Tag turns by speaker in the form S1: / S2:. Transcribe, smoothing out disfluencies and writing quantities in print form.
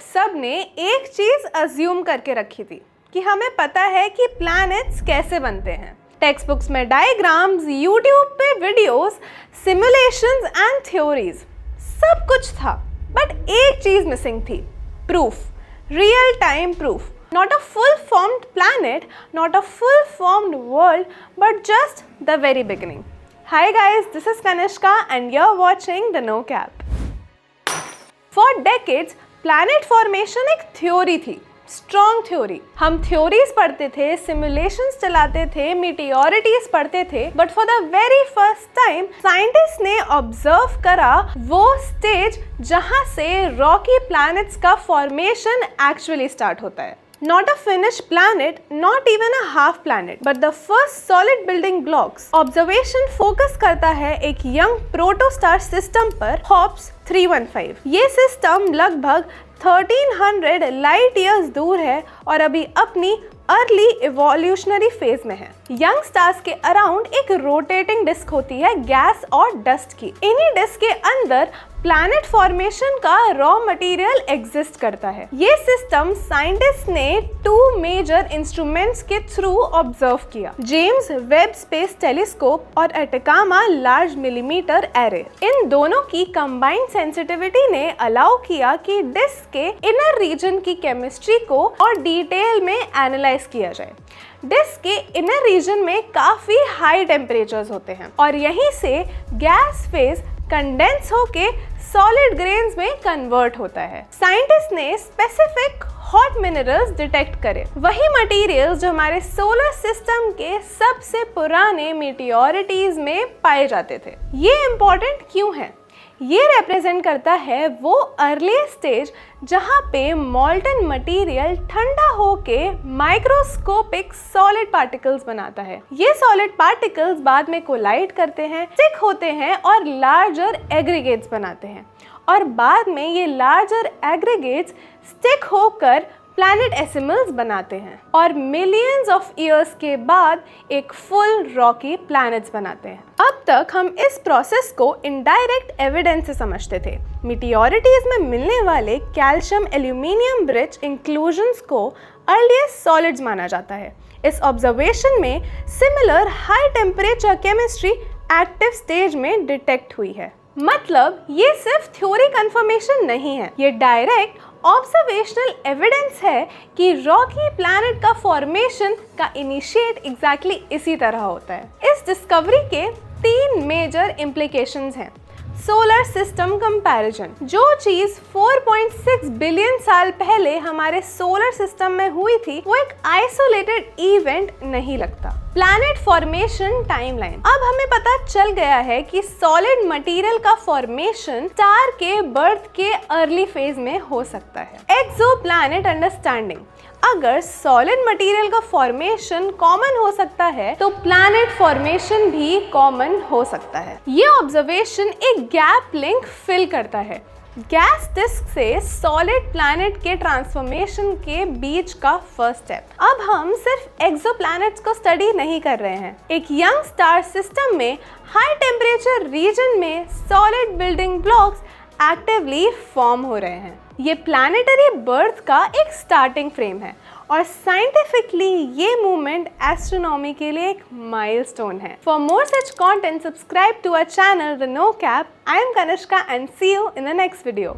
S1: सब ने एक चीज अज्यूम करके रखी थी कि हमें पता है कि प्लैनेट्स कैसे बनते हैं। टेक्स्ट बुक्स में डायग्राम्स, यूट्यूब पे वीडियोस, सिमुलेशंस एंड थ्योरीज सब कुछ था, बट एक चीज मिसिंग थी, proof, real time proof. Not a full formed planet, not a full formed world, but just the very beginning. Hi guys, this is Kanishka and you're watching The No Cap. For decades, planet formation एक theory थी, strong theory. हम theories पढ़ते थे, simulations चलाते थे, मीटियोरिटीज पढ़ते थे, but for the very first time scientist ने ऑब्जर्व करा वो स्टेज जहां से रॉकी प्लैनेट्स का फॉर्मेशन एक्चुअली स्टार्ट होता है। Not a finished planet, not even a half planet, but the first solid building blocks. Observation focus करता है एक young protostar system पर, HOPS 315। ये सिस्टम लगभग 1300 लाइट ईयर्स दूर है और अभी अपनी अर्ली इवोल्यूशनरी फेज में है। यंग स्टार्स के अराउंड एक रोटेटिंग डिस्क होती है गैस और डस्ट की। इन्हीं डिस्क के अंदर प्लैनेट फॉर्मेशन का रॉ मटेरियल एग्जिस्ट करता है। ये सिस्टम साइंटिस्ट ने 2 मेजर इंस्ट्रूमेंट्स के थ्रू ऑब्जर्व किया, जेम्स वेब स्पेस टेलीस्कोप और एटकामा लार्ज मिलीमीटर एरे। इन दोनों की कंबाइंड सेंसिटिविटी ने अलाउ किया कि डिस्क के इनर रीजन की केमिस्ट्री को और डिटेल में एनालाइज किया जाए। डिस्क के इनर रीजन में काफी हाई टेम्परेचर्स होते हैं और यहीं से गैस फेज कंडेंस होके सॉलिड ग्रेन्स में कन्वर्ट होता है। साइंटिस्ट ने स्पेसिफिक हॉट मिनरल्स डिटेक्ट करे, वही मटेरियल्स जो हमारे सोलर सिस्टम के सबसे पुराने मीटियोरिटीज में पाए जाते थे। ये इंपॉर्टेंट क्यों है? ये रिप्रेजेंट करता है वो अर्ली स्टेज जहाँ पे मॉल्टन मटेरियल ठंडा होके माइक्रोस्कोपिक सॉलिड पार्टिकल्स बनाता है। ये सॉलिड पार्टिकल्स बाद में कोलाइड करते हैं, स्टिक होते हैं और लार्जर एग्रीगेट्स बनाते हैं और बाद में ये लार्जर एग्रीगेट्स स्टिक होकर प्लैनेट एसिमल्स बनाते हैं और मिलियंस ऑफ ईयर्स के बाद एक फुल रॉकी प्लैनेट्स बनाते हैं। अब तक हम इस प्रोसेस को इनडायरेक्ट एविडेंस से समझते थे। मीटियोरिटीज में मिलने वाले कैल्शियम एल्यूमिनियम रिच इंक्लूजन्स को अर्लीस्ट सॉलिड्स माना जाता है। इस ऑब्जर्वेशन में similar high temperature chemistry active stage में डिटेक्ट हुई है। मतलब ये सिर्फ थ्योरी कंफर्मेशन नहीं है, ये डायरेक्ट ऑब्जर्वेशनल एविडेंस है कि रॉकी प्लैनेट का फॉर्मेशन का इनिशिएट एग्जैक्टली इसी तरह होता है। इस डिस्कवरी के 3 मेजर इम्प्लीकेशंस हैं। सोलर सिस्टम कंपैरिजन, जो चीज 4.6 बिलियन साल पहले हमारे सोलर सिस्टम में हुई थी वो एक आइसोलेटेड इवेंट नहीं लगता। प्लैनेट फॉर्मेशन टाइमलाइन, अब हमें पता चल गया है कि सॉलिड मटेरियल का फॉर्मेशन स्टार के बर्थ के अर्ली फेज में हो सकता है। एक्सोप्लैनेट अंडरस्टैंडिंग, अगर सॉलिड मटेरियल का फॉर्मेशन कॉमन हो सकता है तो प्लैनेट फॉर्मेशन भी कॉमन हो सकता है। ये ऑब्जर्वेशन एक गैप लिंक फिल करता है गैस डिस्क से सॉलिड प्लैनेट के ट्रांसफॉर्मेशन के बीच का फर्स्ट स्टेप। अब हम सिर्फ एक्सोप्लैनेट्स को स्टडी नहीं कर रहे हैं, एक यंग स्टार सिस्टम में हाई टेम्परेचर रीजन में solid building blocks actively form हो रहे हैं। ये प्लैनेटरी बर्थ का एक स्टार्टिंग फ्रेम है और साइंटिफिकली ये मूवमेंट एस्ट्रोनॉमी के लिए एक माइलस्टोन है। For more such content subscribe to our channel the No Cap. I am Kanishka and see you in the next video.